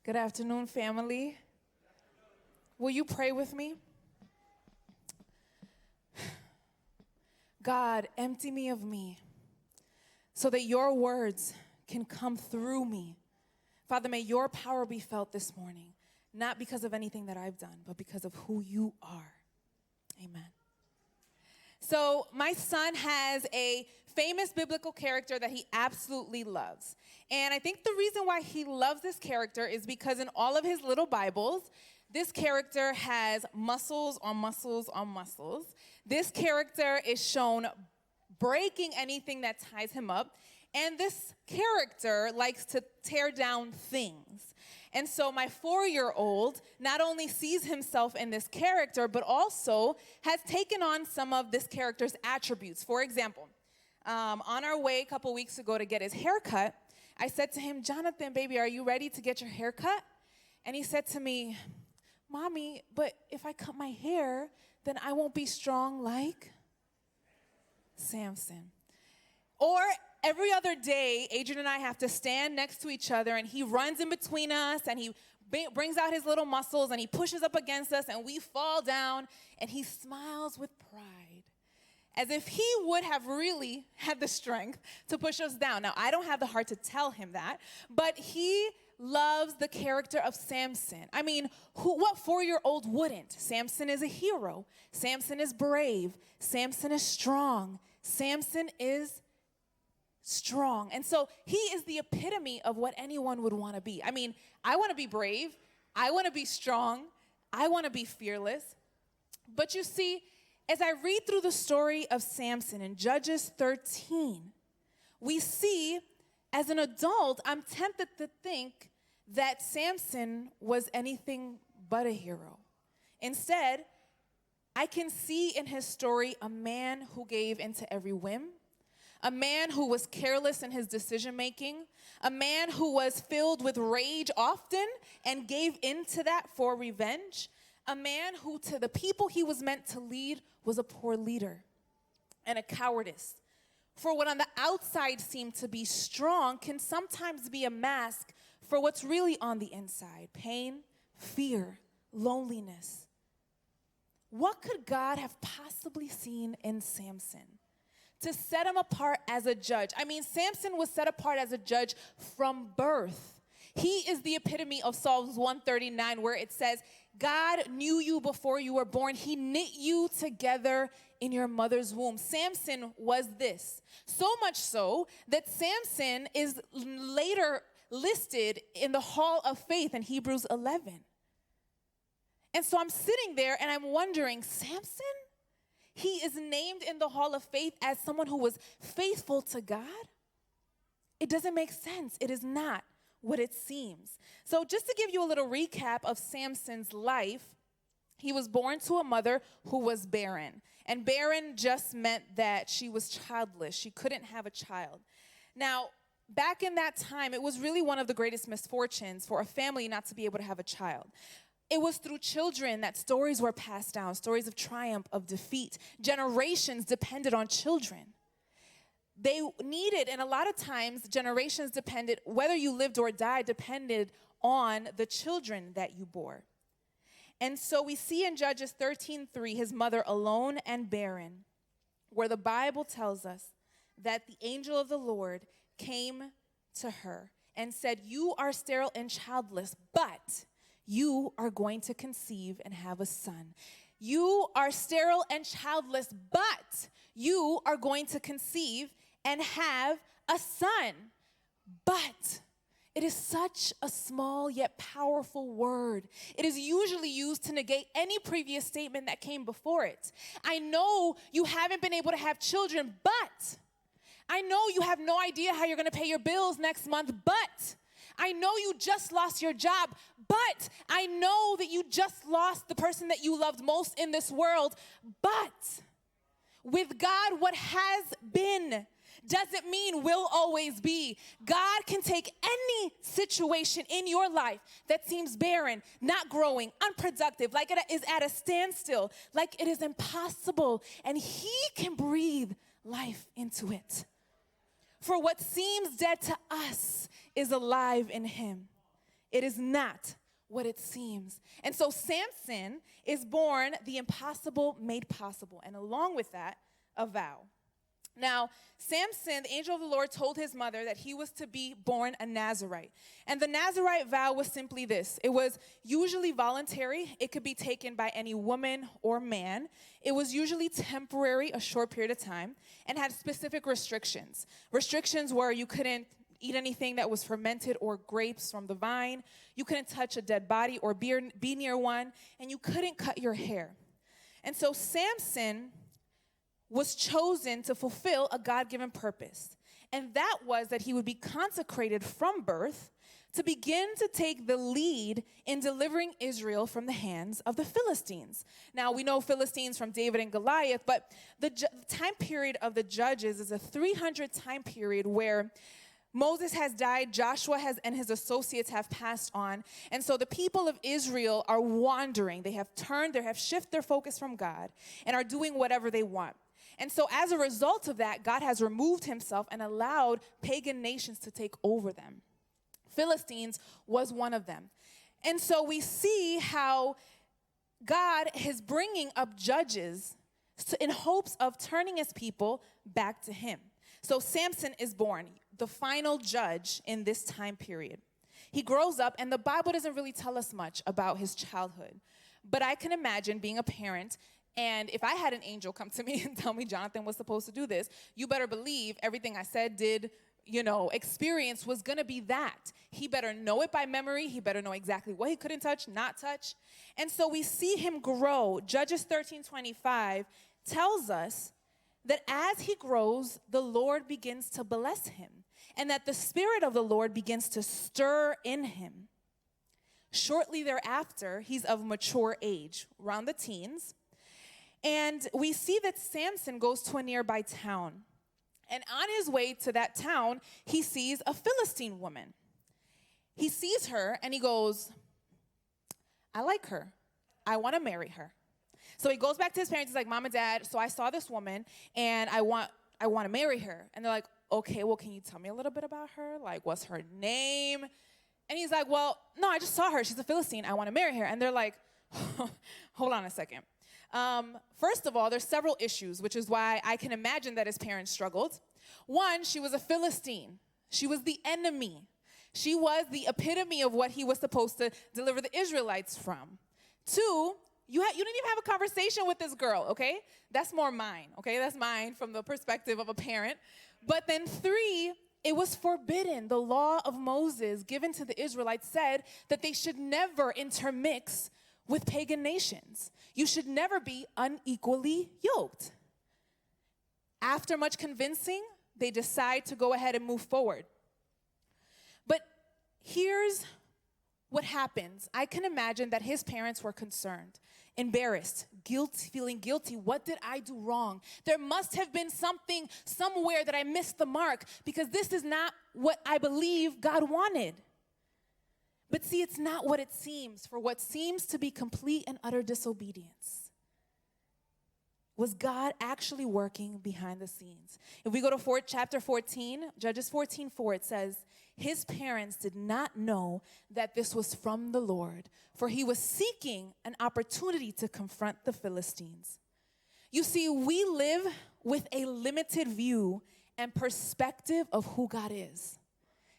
Good afternoon, family. Will you pray with me? God, empty me of me so that your words can come through me. Father, may your power be felt this morning, not because of anything that I've done, but because of who you are. Amen. So my son has a famous biblical character that he absolutely loves. And I think the reason why he loves this character is because in all of his little Bibles, this character has muscles on muscles on muscles. This character is shown breaking anything that ties him up. And this character likes to tear down things. And so my 4-year-old not only sees himself in this character, but also has taken on some of this character's attributes. For example, on our way a couple weeks ago to get his hair cut, I said to him, Jonathan, baby, are you ready to get your hair cut? And he said to me, Mommy, but if I cut my hair, then I won't be strong like Samson. Or every other day, Adrian and I have to stand next to each other, and he runs in between us, and he brings out his little muscles, and he pushes up against us, and we fall down, and he smiles with pride, as if he would have really had the strength to push us down. Now, I don't have the heart to tell him that, but he loves the character of Samson. I mean, what 4-year-old wouldn't? Samson is a hero. Samson is brave. Samson is strong. Samson is strong. And so he is the epitome of what anyone would want to be. I mean, I want to be brave. I want to be strong. I want to be fearless. But you see, as I read through the story of Samson in Judges 13, we see, as an adult, I'm tempted to think that Samson was anything but a hero. Instead, I can see in his story a man who gave into every whim, a man who was careless in his decision-making, a man who was filled with rage often and gave into that for revenge, a man who to the people he was meant to lead was a poor leader and a cowardice. For what on the outside seemed to be strong can sometimes be a mask for what's really on the inside: pain, fear, loneliness. What could God have possibly seen in Samson to set him apart as a judge? I mean, Samson was set apart as a judge from birth. He is the epitome of Psalms 139, where it says, God knew you before you were born. He knit you together in your mother's womb. Samson was this. So much so that Samson is later listed in the Hall of Faith in Hebrews 11. And so I'm sitting there and I'm wondering, Samson? He is named in the Hall of Faith as someone who was faithful to God? It doesn't make sense. It is not what it seems. So just to give you a little recap of Samson's life, he was born to a mother who was barren. And barren just meant that she was childless. She couldn't have a child. Now, back in that time, it was really one of the greatest misfortunes for a family not to be able to have a child. It was through children that stories were passed down, stories of triumph, of defeat. Generations depended on children. They needed, and a lot of times, generations depended, whether you lived or died, depended on the children that you bore. And so we see in Judges 13:3, his mother alone and barren, where the Bible tells us that the angel of the Lord came to her and said, you are sterile and childless, but you are going to conceive and have a son. You are sterile and childless, but you are going to conceive and have a son. But it is such a small yet powerful word. It is usually used to negate any previous statement that came before it. I know you haven't been able to have children, but I know you have no idea how you're going to pay your bills next month, but I know you just lost your job, but I know that you just lost the person that you loved most in this world. But with God, what has been doesn't mean will always be. God can take any situation in your life that seems barren, not growing, unproductive, like it is at a standstill, like it is impossible, and he can breathe life into it. For what seems dead to us is alive in him. It is not what it seems. And so Samson is born the impossible made possible. And along with that, a vow. Now, Samson, the angel of the Lord, told his mother that he was to be born a Nazirite. And the Nazirite vow was simply this. It was usually voluntary. It could be taken by any woman or man. It was usually temporary, a short period of time, and had specific restrictions. Restrictions were you couldn't eat anything that was fermented or grapes from the vine. You couldn't touch a dead body or be near one. And you couldn't cut your hair. And so Samson was chosen to fulfill a God-given purpose. And that was that he would be consecrated from birth to begin to take the lead in delivering Israel from the hands of the Philistines. Now, we know Philistines from David and Goliath, but the time period of the Judges is a 300 time period where Moses has died, Joshua and his associates have passed on. And so the people of Israel are wandering. They have shifted their focus from God and are doing whatever they want. And so as a result of that, God has removed himself and allowed pagan nations to take over them. Philistines was one of them. And so we see how God is bringing up judges in hopes of turning his people back to him. So Samson is born, the final judge in this time period. He grows up, and the Bible doesn't really tell us much about his childhood. But I can imagine being a parent, and if I had an angel come to me and tell me Jonathan was supposed to do this, you better believe everything I said, did, experience was going to be that. He better know it by memory. He better know exactly what he couldn't touch, not touch. And so we see him grow. Judges 13:25 tells us that as he grows, the Lord begins to bless him, and that the Spirit of the Lord begins to stir in him. Shortly thereafter, he's of mature age, around the teens. And we see that Samson goes to a nearby town. And on his way to that town, he sees a Philistine woman. He sees her and he goes, I like her. I want to marry her. So he goes back to his parents. He's like, Mom and Dad, so I saw this woman and I want to marry her. And they're like, okay, well, can you tell me a little bit about her? Like, what's her name? And he's like, well, no, I just saw her. She's a Philistine. I want to marry her. And they're like, hold on a second. First of all, there's several issues, which is why I can imagine that his parents struggled. One, she was a Philistine. She was the enemy. She was the epitome of what he was supposed to deliver the Israelites from. Two, you didn't even have a conversation with this girl, okay? That's more mine, okay? That's mine from the perspective of a parent. But then three, it was forbidden. The law of Moses given to the Israelites said that they should never intermix with pagan nations. You should never be unequally yoked. After much convincing, they decide to go ahead and move forward. But here's what happens. I can imagine that his parents were concerned, embarrassed, feeling guilty. What did I do wrong? There must have been something somewhere that I missed the mark, because this is not what I believe God wanted. But see, it's not what it seems. For what seems to be complete and utter disobedience was God actually working behind the scenes. If we go to chapter 14, Judges 14:4, it says, his parents did not know that this was from the Lord, for he was seeking an opportunity to confront the Philistines. You see, we live with a limited view and perspective of who God is,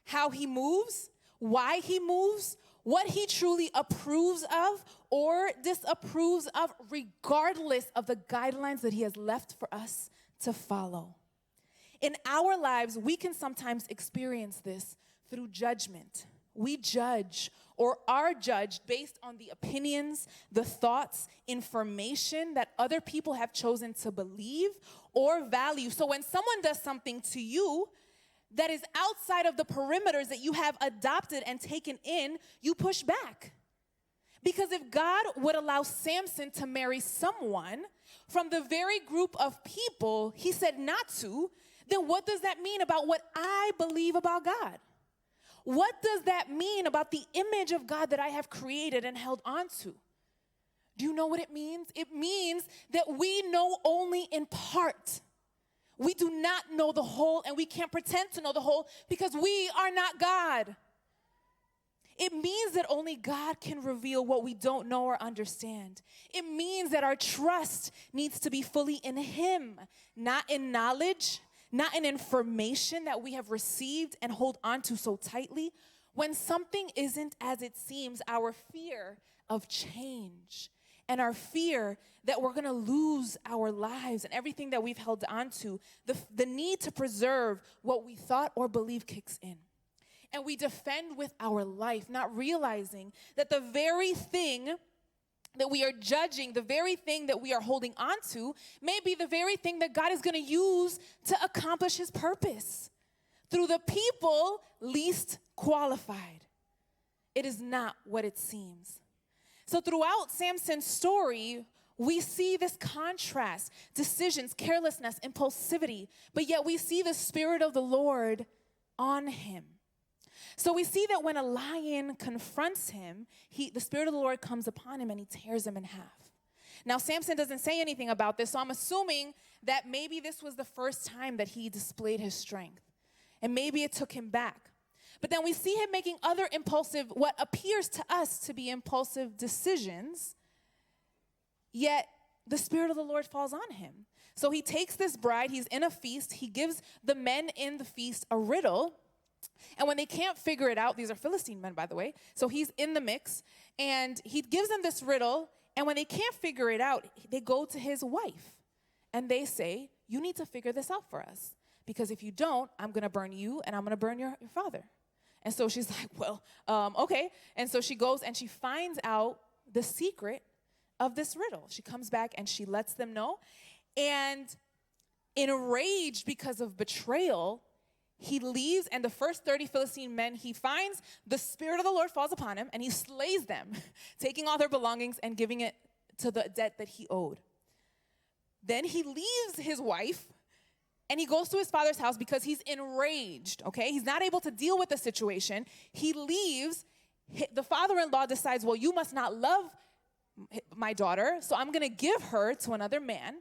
how he moves, why he moves, what he truly approves of or disapproves of, regardless of the guidelines that he has left for us to follow. In our lives, we can sometimes experience this through judgment. We judge or are judged based on the opinions, the thoughts, information that other people have chosen to believe or value. So when someone does something to you that is outside of the perimeters that you have adopted and taken in, you push back. Because if God would allow Samson to marry someone from the very group of people he said not to, then what does that mean about what I believe about God? What does that mean about the image of God that I have created and held on to? Do you know what it means? It means that we know only in part. We do not know the whole, and we can't pretend to know the whole, because we are not God. It means that only God can reveal what we don't know or understand. It means that our trust needs to be fully in Him, not in knowledge, not in information that we have received and hold on to so tightly. When something isn't as it seems, our fear of change and our fear that we're going to lose our lives and everything that we've held on to, the need to preserve what we thought or believe kicks in. And we defend with our life, not realizing that the very thing that we are judging, the very thing that we are holding on to, may be the very thing that God is going to use to accomplish His purpose through the people least qualified. It is not what it seems. So throughout Samson's story, we see this contrast, decisions, carelessness, impulsivity, but yet we see the Spirit of the Lord on him. So we see that when a lion confronts him, the Spirit of the Lord comes upon him and He tears him in half. Now, Samson doesn't say anything about this, so I'm assuming that maybe this was the first time that he displayed his strength. And maybe it took him back. But then we see him making other impulsive, what appears to us to be impulsive decisions, yet the Spirit of the Lord falls on him. So he takes this bride, he's in a feast, he gives the men in the feast a riddle, and when they can't figure it out, these are Philistine men, by the way, so he's in the mix, and he gives them this riddle, and when they can't figure it out, they go to his wife, and they say, you need to figure this out for us, because if you don't, I'm going to burn you, and I'm going to burn your father. And so she's like, well, okay. And so she goes and she finds out the secret of this riddle. She comes back and she lets them know. And enraged because of betrayal, he leaves, and the first 30 Philistine men he finds, the Spirit of the Lord falls upon him, and he slays them, taking all their belongings and giving it to the debt that he owed. Then he leaves his wife, and he goes to his father's house because he's enraged, okay? He's not able to deal with the situation. He leaves. The father-in-law decides, well, you must not love my daughter, so I'm going to give her to another man.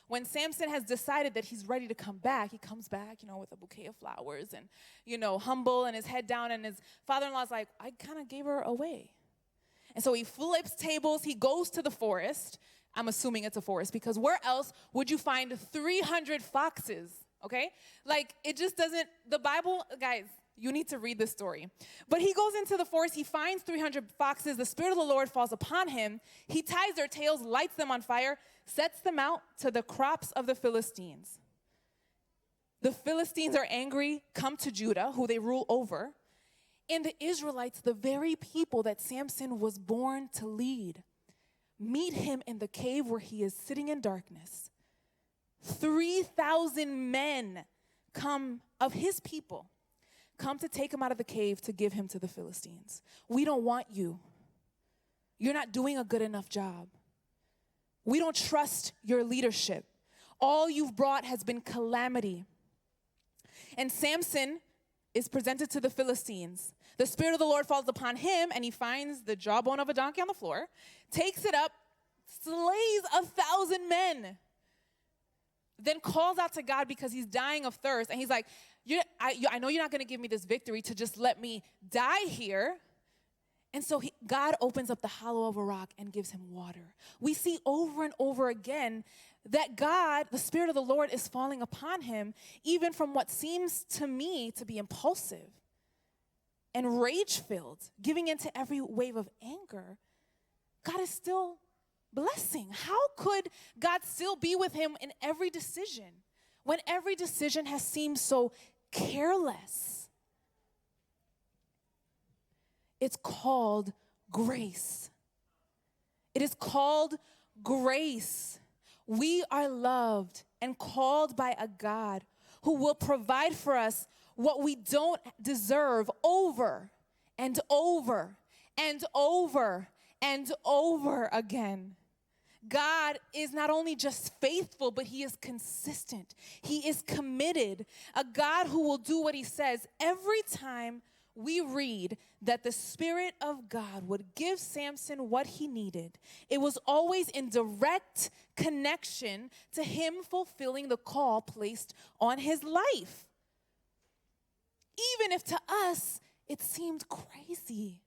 When Samson has decided that he's ready to come back, he comes back, with a bouquet of flowers and, humble and his head down. And his father-in-law's like, I kind of gave her away. And so he flips tables. He goes to the forest. I'm assuming it's a forest because where else would you find 300 foxes, okay? It just doesn't, the Bible, guys, you need to read this story. But he goes into the forest, he finds 300 foxes, the Spirit of the Lord falls upon him, he ties their tails, lights them on fire, sets them out to the crops of the Philistines. The Philistines are angry, come to Judah, who they rule over, and the Israelites, the very people that Samson was born to lead, meet him in the cave where he is sitting in darkness. 3,000 men of his people come to take him out of the cave to give him to the Philistines. We don't want you. You're not doing a good enough job. We don't trust your leadership. All you've brought has been calamity. And Samson is presented to the Philistines. The Spirit of the Lord falls upon him, and he finds the jawbone of a donkey on the floor, takes it up, slays 1,000 men, then calls out to God because he's dying of thirst. And he's like, I know you're not going to give me this victory to just let me die here. And so God opens up the hollow of a rock and gives him water. We see over and over again that God, the Spirit of the Lord, is falling upon him, even from what seems to me to be impulsive and rage-filled, giving into every wave of anger. God is still blessing. How could God still be with him in every decision when every decision has seemed so careless? It's called grace. It is called grace. We are loved and called by a God who will provide for us what we don't deserve over and over and over and over again. God is not only just faithful, but he is consistent. He is committed. A God who will do what he says. Every time we read that the Spirit of God would give Samson what he needed, it was always in direct connection to him fulfilling the call placed on his life. Even if to us it seemed crazy.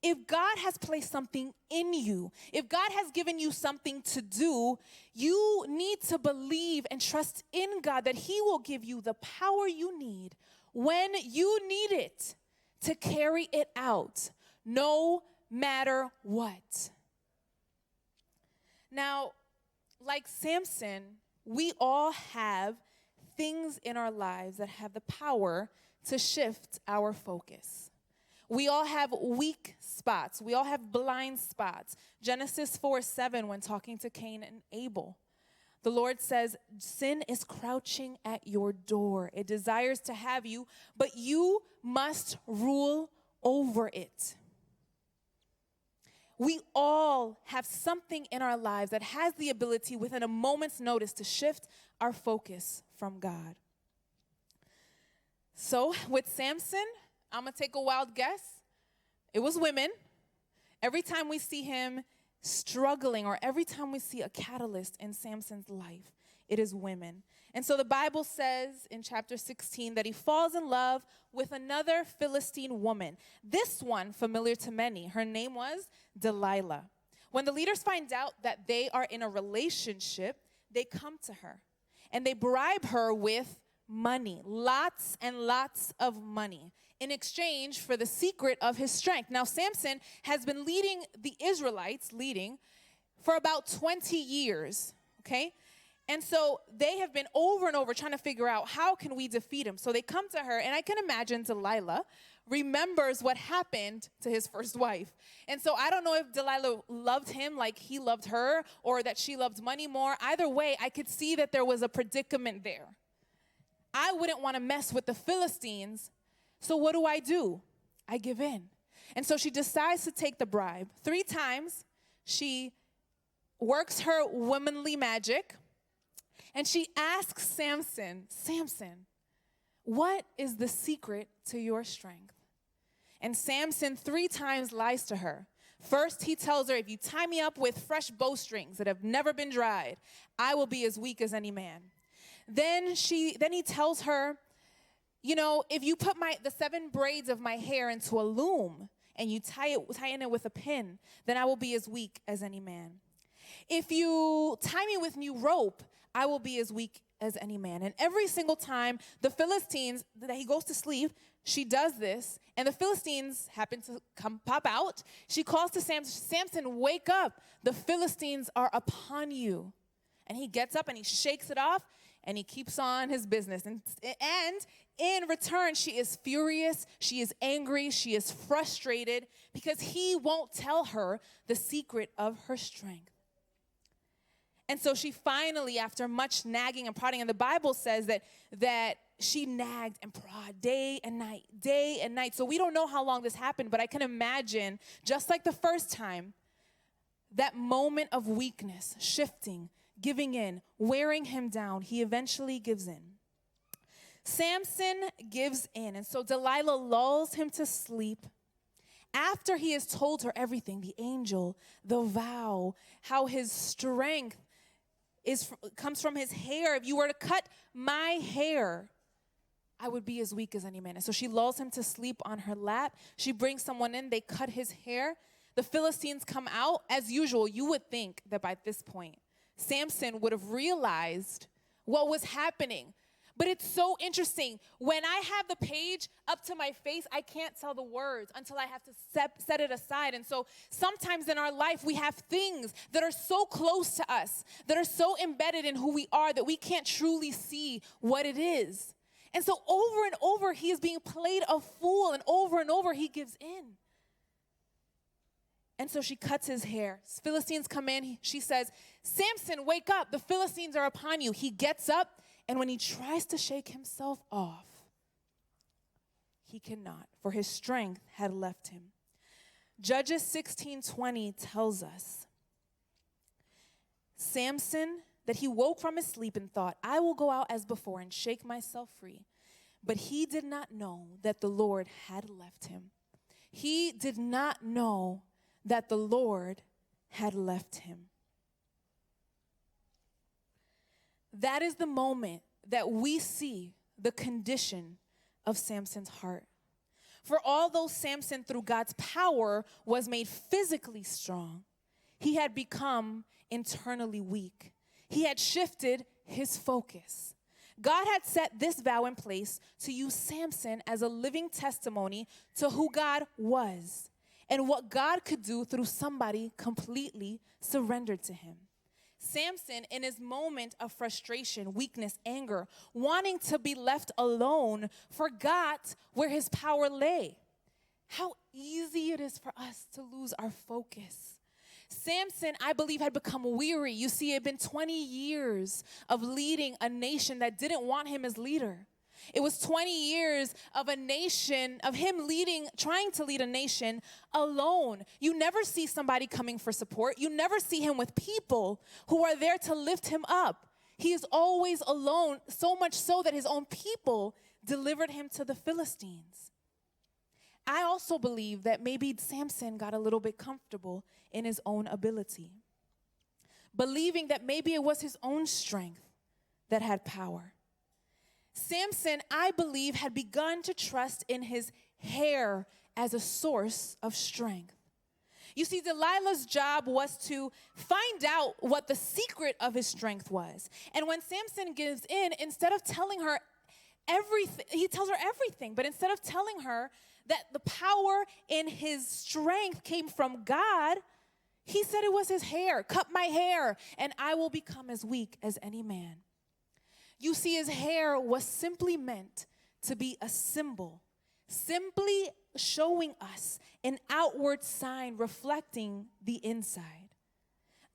If God has placed something in you, if God has given you something to do, you need to believe and trust in God that he will give you the power you need when you need it to carry it out, no matter what. Now, like Samson, we all have things in our lives that have the power to shift our focus. We all have weak spots. We all have blind spots. Genesis 4:7, when talking to Cain and Abel, the Lord says, sin is crouching at your door. It desires to have you, but you must rule over it. We all have something in our lives that has the ability within a moment's notice to shift our focus from God. So with Samson, I'm going to take a wild guess. It was women. Every time we see him struggling, or every time we see a catalyst in Samson's life, it is women. And so the Bible says in chapter 16 that he falls in love with another Philistine woman. This one, familiar to many, her name was Delilah. When the leaders find out that they are in a relationship, they come to her and they bribe her with money, lots and lots of money, in exchange for the secret of his strength. Now, Samson has been leading the Israelites, for about 20 years, okay? And so they have been over and over trying to figure out, how can we defeat him? So they come to her, and I can imagine Delilah remembers what happened to his first wife. And so I don't know if Delilah loved him like he loved her, or that she loved money more. Either way, I could see that there was a predicament there. I wouldn't want to mess with the Philistines, so what do? I give in. And so she decides to take the bribe. 3 times she works her womanly magic, and she asks Samson, what is the secret to your strength? And Samson 3 times lies to her. First, he tells her, if you tie me up with fresh bowstrings that have never been dried, I will be as weak as any man. Then he tells her, if you put the 7 braids of my hair into a loom and you tie in it with a pin, then I will be as weak as any man. If you tie me with new rope, I will be as weak as any man. And every single time the Philistines, that he goes to sleep, she does this, and the Philistines happen to pop out. She calls to Samson, wake up, the Philistines are upon you. And he gets up and he shakes it off, and he keeps on his business. And in return, she is furious, she is angry, she is frustrated because he won't tell her the secret of her strength. And so she finally, after much nagging and prodding, and the Bible says that she nagged and prodded day and night. So we don't know how long this happened, but I can imagine, just like the first time, that moment of weakness, shifting, giving in, wearing him down, he eventually gives in. Samson gives in, and so Delilah lulls him to sleep. After he has told her everything, the angel, the vow, how his strength comes from his hair. If you were to cut my hair, I would be as weak as any man. And so she lulls him to sleep on her lap. She brings someone in, they cut his hair. The Philistines come out. As usual, you would think that by this point, Samson would have realized what was happening. But it's so interesting. When I have the page up to my face, I can't tell the words until I have to set it aside. And so sometimes in our life, we have things that are so close to us, that are so embedded in who we are, that we can't truly see what it is. And so over and over, he is being played a fool, and over he gives in. And so she cuts his hair. Philistines come in. She says, Samson, wake up. The Philistines are upon you. He gets up. And when he tries to shake himself off, he cannot, for his strength had left him. Judges 16:20 tells us, Samson, that he woke from his sleep and thought, I will go out as before and shake myself free. But he did not know that the Lord had left him. He did not know that the Lord had left him. That is the moment that we see the condition of Samson's heart. For although Samson, through God's power, was made physically strong, he had become internally weak. He had shifted his focus. God had set this vow in place to use Samson as a living testimony to who God was and what God could do through somebody completely surrendered to him. Samson, in his moment of frustration, weakness, anger, wanting to be left alone, forgot where his power lay. How easy it is for us to lose our focus. Samson, I believe, had become weary. You see, it had been 20 years of leading a nation that didn't want him as leader. It was 20 years of a nation, of him trying to lead a nation alone. You never see somebody coming for support. You never see him with people who are there to lift him up. He is always alone, so much so that his own people delivered him to the Philistines. I also believe that maybe Samson got a little bit comfortable in his own ability, believing that maybe it was his own strength that had power. Samson, I believe, had begun to trust in his hair as a source of strength. You see, Delilah's job was to find out what the secret of his strength was. And when Samson gives in, instead of telling her everything, he tells her everything, but instead of telling her that the power in his strength came from God, he said it was his hair. Cut my hair, and I will become as weak as any man. You see, his hair was simply meant to be a symbol, simply showing us an outward sign reflecting the inside.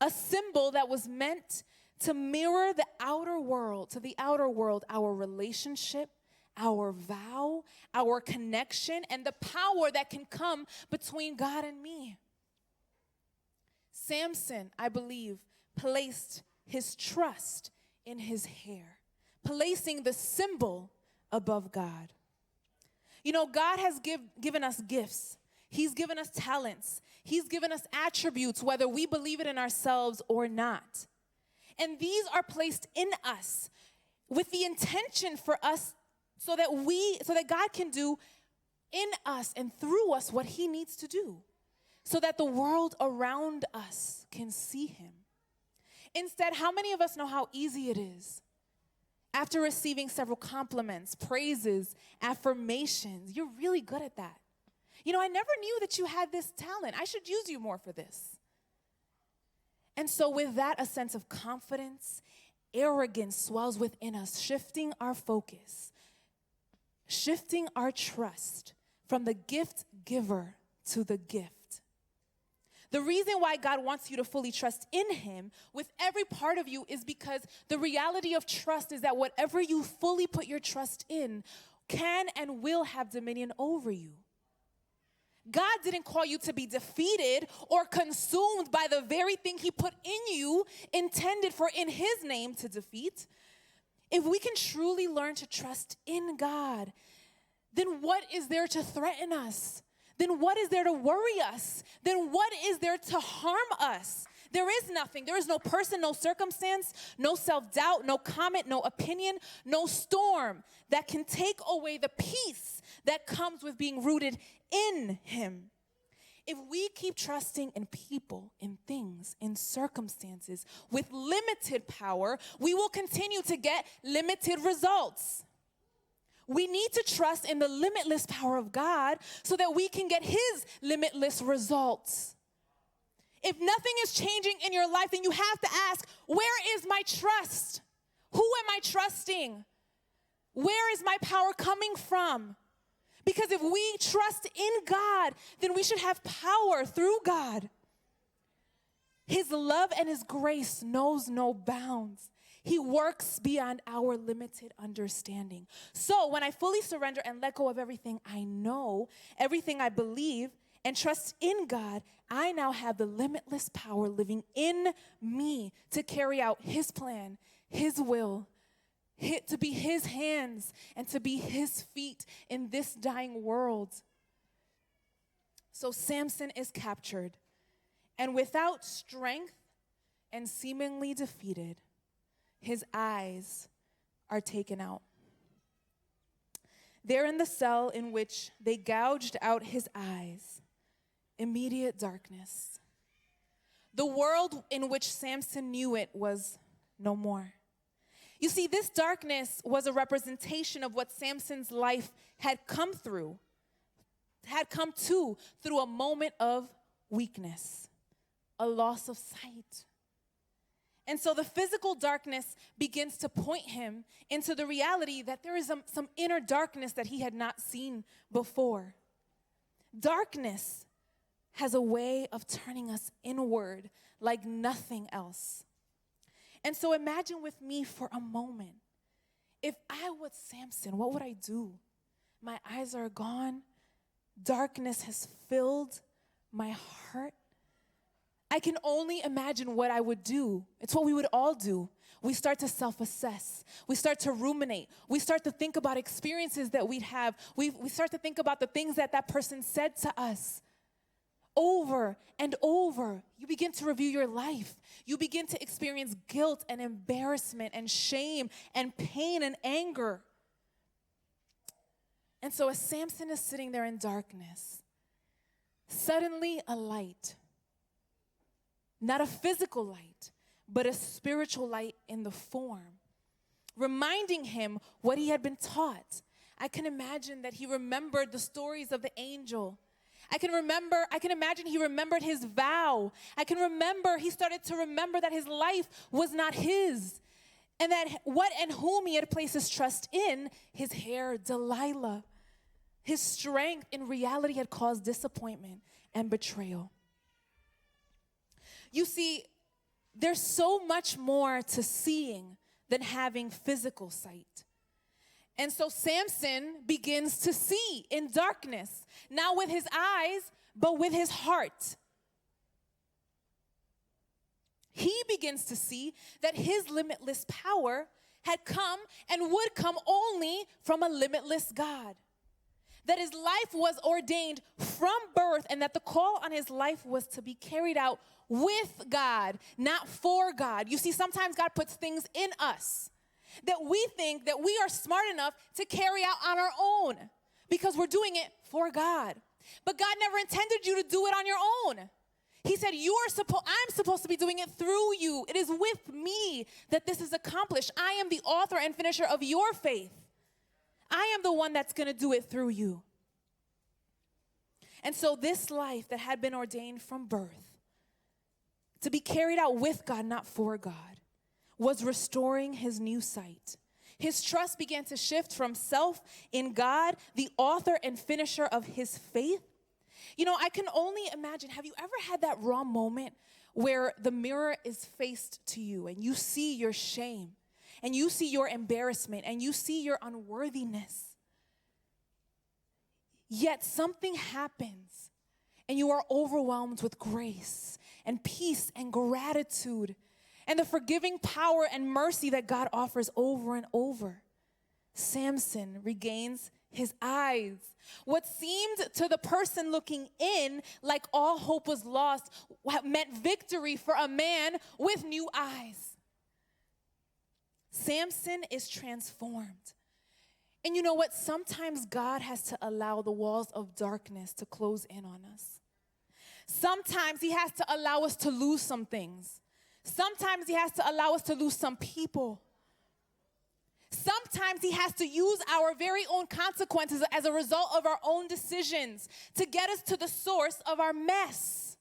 A symbol that was meant to mirror the outer world, to the outer world, our relationship, our vow, our connection, and the power that can come between God and me. Samson, I believe, placed his trust in his hair, placing the symbol above God. You know, God has given us gifts. He's given us talents. He's given us attributes, whether we believe it in ourselves or not. And these are placed in us with the intention for us so that God can do in us and through us what he needs to do, so that the world around us can see him. Instead, how many of us know how easy it is after receiving several compliments, praises, affirmations? You're really good at that. You know, I never knew that you had this talent. I should use you more for this. And so with that, a sense of confidence, arrogance swells within us, shifting our focus, shifting our trust from the gift giver to the gift. The reason why God wants you to fully trust in him with every part of you is because the reality of trust is that whatever you fully put your trust in can and will have dominion over you. God didn't call you to be defeated or consumed by the very thing he put in you, intended for in his name to defeat. If we can truly learn to trust in God, then what is there to threaten us? Then what is there to worry us? Then what is there to harm us? There is nothing. There is no person, no circumstance, no self-doubt, no comment, no opinion, no storm that can take away the peace that comes with being rooted in him. If we keep trusting in people, in things, in circumstances with limited power, we will continue to get limited results. We need to trust in the limitless power of God so that we can get his limitless results. If nothing is changing in your life, then you have to ask, where is my trust? Who am I trusting? Where is my power coming from? Because if we trust in God, then we should have power through God. His love and his grace knows no bounds. He works beyond our limited understanding. So when I fully surrender and let go of everything I know, everything I believe, and trust in God, I now have the limitless power living in me to carry out his plan, his will, to be his hands and to be his feet in this dying world. So Samson is captured, and without strength and seemingly defeated, his eyes are taken out. There in the cell in which they gouged out his eyes, immediate darkness. The world in which Samson knew it was no more. You see, this darkness was a representation of what Samson's life had come to through a moment of weakness, a loss of sight. And so the physical darkness begins to point him into the reality that there is some inner darkness that he had not seen before. Darkness has a way of turning us inward like nothing else. And so imagine with me for a moment, if I was Samson, what would I do? My eyes are gone. Darkness has filled my heart. I can only imagine what I would do. It's what we would all do. We start to self-assess. We start to ruminate. We start to think about experiences that we'd have. We start to think about the things that that person said to us. Over and over, you begin to review your life. You begin to experience guilt and embarrassment and shame and pain and anger. And so as Samson is sitting there in darkness, suddenly a light, not a physical light, but a spiritual light in the form, reminding him what he had been taught. I can imagine that he remembered the stories of the angel. I can imagine he remembered his vow. He started to remember that his life was not his. And that what and whom he had placed his trust in, his hair, Delilah, his strength in reality had caused disappointment and betrayal. You see, there's so much more to seeing than having physical sight. And so Samson begins to see in darkness, not with his eyes, but with his heart. He begins to see that his limitless power had come and would come only from a limitless God. That his life was ordained from birth and that the call on his life was to be carried out with God, not for God. You see, sometimes God puts things in us that we think that we are smart enough to carry out on our own because we're doing it for God. But God never intended you to do it on your own. He said, I'm supposed to be doing it through you. It is with me that this is accomplished. I am the author and finisher of your faith. I am the one that's going to do it through you. And so this life that had been ordained from birth to be carried out with God, not for God, was restoring his new sight. His trust began to shift from self in God, the author and finisher of his faith. You know, I can only imagine, have you ever had that raw moment where the mirror is faced to you and you see your shame and you see your embarrassment and you see your unworthiness? Yet something happens and you are overwhelmed with grace and peace and gratitude and the forgiving power and mercy that God offers over and over. Samson regains his eyes. What seemed to the person looking in like all hope was lost meant victory for a man with new eyes. Samson is transformed. And you know what? Sometimes God has to allow the walls of darkness to close in on us. Sometimes he has to allow us to lose some things. Sometimes he has to allow us to lose some people. Sometimes he has to use our very own consequences as a result of our own decisions to get us to the source of our mess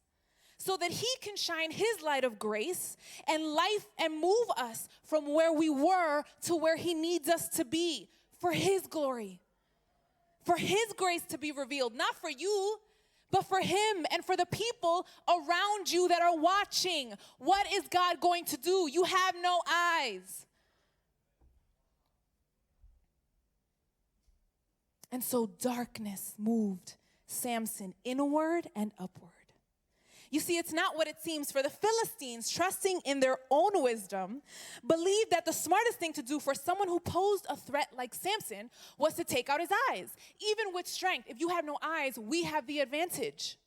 so that he can shine his light of grace and life and move us from where we were to where he needs us to be for his glory, for his grace to be revealed, not for you, but for him and for the people around you that are watching. What is God going to do? You have no eyes. And so darkness moved Samson inward and upward. You see, it's not what it seems. For the Philistines, trusting in their own wisdom, believed that the smartest thing to do for someone who posed a threat like Samson was to take out his eyes. Even with strength, if you have no eyes, we have the advantage.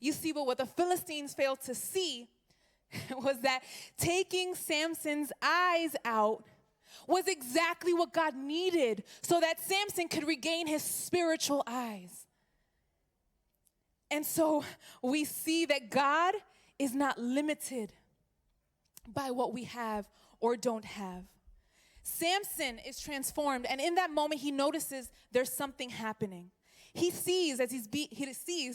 You see, but what the Philistines failed to see was that taking Samson's eyes out was exactly what God needed so that Samson could regain his spiritual eyes. And so we see that God is not limited by what we have or don't have. Samson is transformed, and in that moment he notices there's something happening. He sees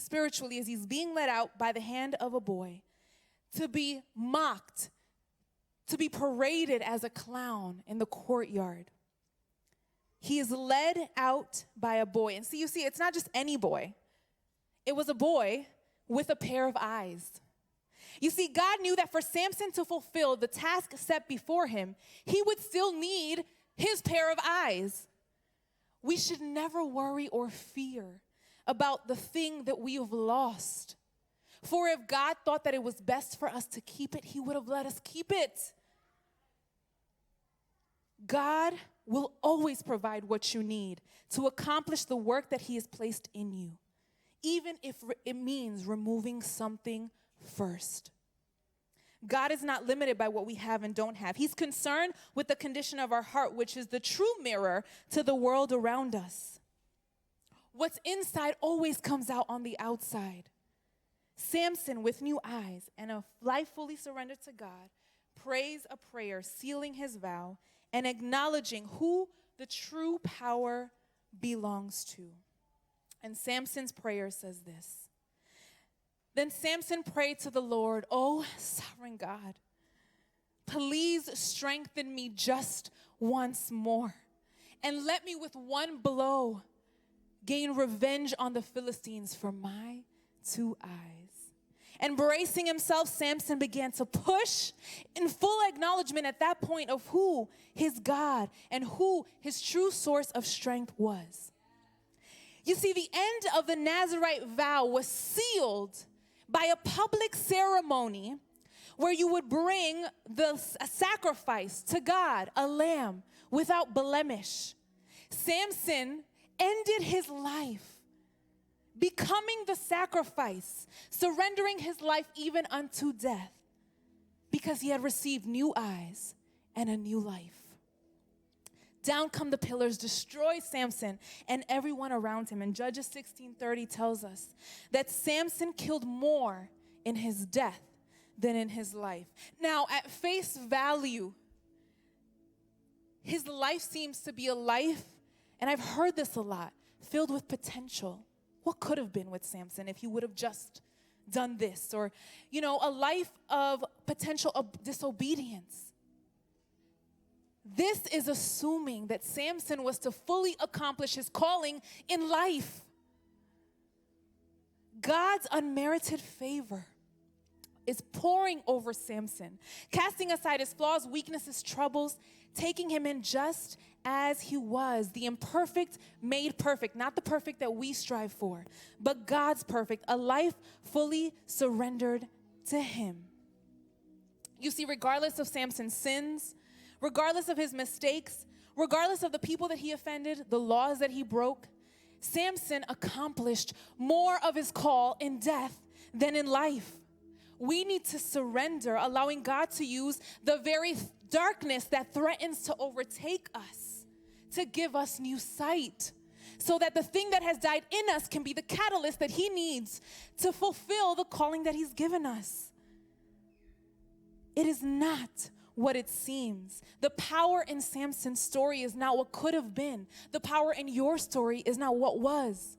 spiritually as he's being led out by the hand of a boy to be mocked, to be paraded as a clown in the courtyard. He is led out by a boy. And you see, it's not just any boy. It was a boy with a pair of eyes. You see, God knew that for Samson to fulfill the task set before him, he would still need his pair of eyes. We should never worry or fear about the thing that we have lost. For if God thought that it was best for us to keep it, he would have let us keep it. God will always provide what you need to accomplish the work that he has placed in you, even if it means removing something first. God is not limited by what we have and don't have. He's concerned with the condition of our heart, which is the true mirror to the world around us. What's inside always comes out on the outside. Samson, with new eyes and a life fully surrendered to God, prays a prayer, sealing his vow and acknowledging who the true power belongs to. And Samson's prayer says this: Then Samson prayed to the Lord, "Oh, sovereign God, please strengthen me just once more, and let me with one blow gain revenge on the Philistines for my 2 eyes." And bracing himself, Samson began to push in full acknowledgement at that point of who his God and who his true source of strength was. You see, the end of the Nazirite vow was sealed by a public ceremony where you would bring a sacrifice to God, a lamb without blemish. Samson ended his life becoming the sacrifice, surrendering his life even unto death, because he had received new eyes and a new life. Down come the pillars, destroy Samson and everyone around him. And Judges 16:30 tells us that Samson killed more in his death than in his life. Now, at face value, his life seems to be a life, and I've heard this a lot, filled with potential. What could have been with Samson if he would have just done this? Or, a life of potential disobedience. This is assuming that Samson was to fully accomplish his calling in life. God's unmerited favor is pouring over Samson, casting aside his flaws, weaknesses, troubles, taking him in just as he was, the imperfect made perfect, not the perfect that we strive for, but God's perfect, a life fully surrendered to him. You see, regardless of Samson's sins, regardless of his mistakes, regardless of the people that he offended, the laws that he broke, Samson accomplished more of his call in death than in life. We need to surrender, allowing God to use the very darkness that threatens to overtake us to give us new sight, so that the thing that has died in us can be the catalyst that he needs to fulfill the calling that he's given us. It is not what it seems. The power in Samson's story is not what could have been. The power in your story is not what was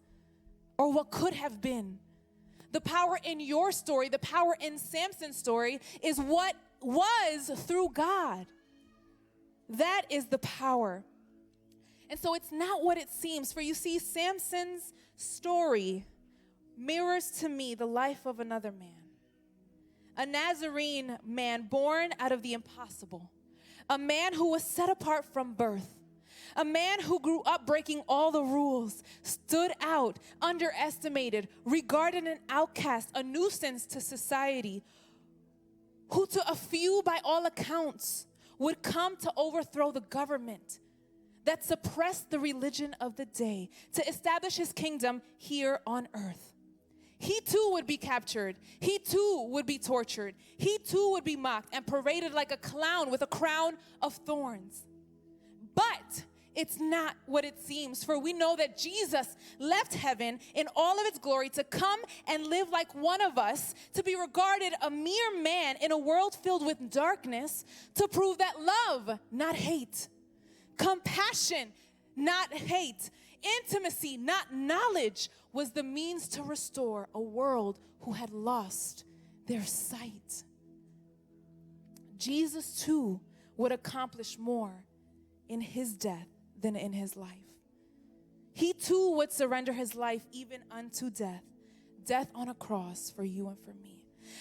or what could have been. The power in your story, the power in Samson's story, is what was through God. That is the power. And so it's not what it seems. For you see, Samson's story mirrors to me the life of another man. A Nazarene man born out of the impossible. A man who was set apart from birth. A man who grew up breaking all the rules, stood out, underestimated, regarded an outcast, a nuisance to society, who to a few, by all accounts, would come to overthrow the government that suppressed the religion of the day to establish his kingdom here on earth. He too would be captured. He too would be tortured. He too would be mocked and paraded like a clown with a crown of thorns. It's not what it seems, for we know that Jesus left heaven in all of its glory to come and live like one of us, to be regarded a mere man in a world filled with darkness, to prove that love, not hate, compassion, not hate, intimacy, not knowledge, was the means to restore a world who had lost their sight. Jesus too would accomplish more in his death than in his life. He too would surrender his life even unto death, death on a cross for you and for me.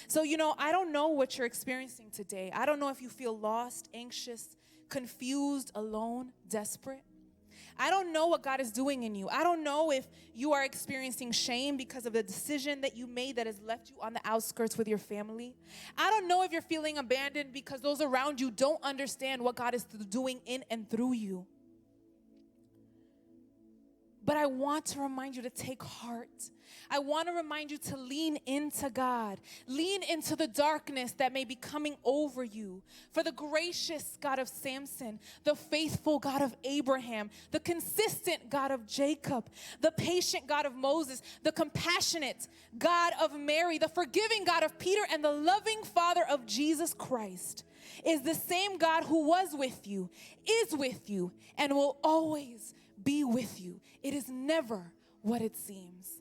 So, I don't know what you're experiencing today. I don't know if you feel lost, anxious, confused, alone, desperate. I don't know what God is doing in you. I don't know if you are experiencing shame because of the decision that you made that has left you on the outskirts with your family. I don't know if you're feeling abandoned because those around you don't understand what God is doing in and through you. But I want to remind you to take heart. I want to remind you to lean into God. Lean into the darkness that may be coming over you. For the gracious God of Samson, the faithful God of Abraham, the consistent God of Jacob, the patient God of Moses, the compassionate God of Mary, the forgiving God of Peter, and the loving Father of Jesus Christ is the same God who was with you, is with you, and will always be with you. It is never what it seems.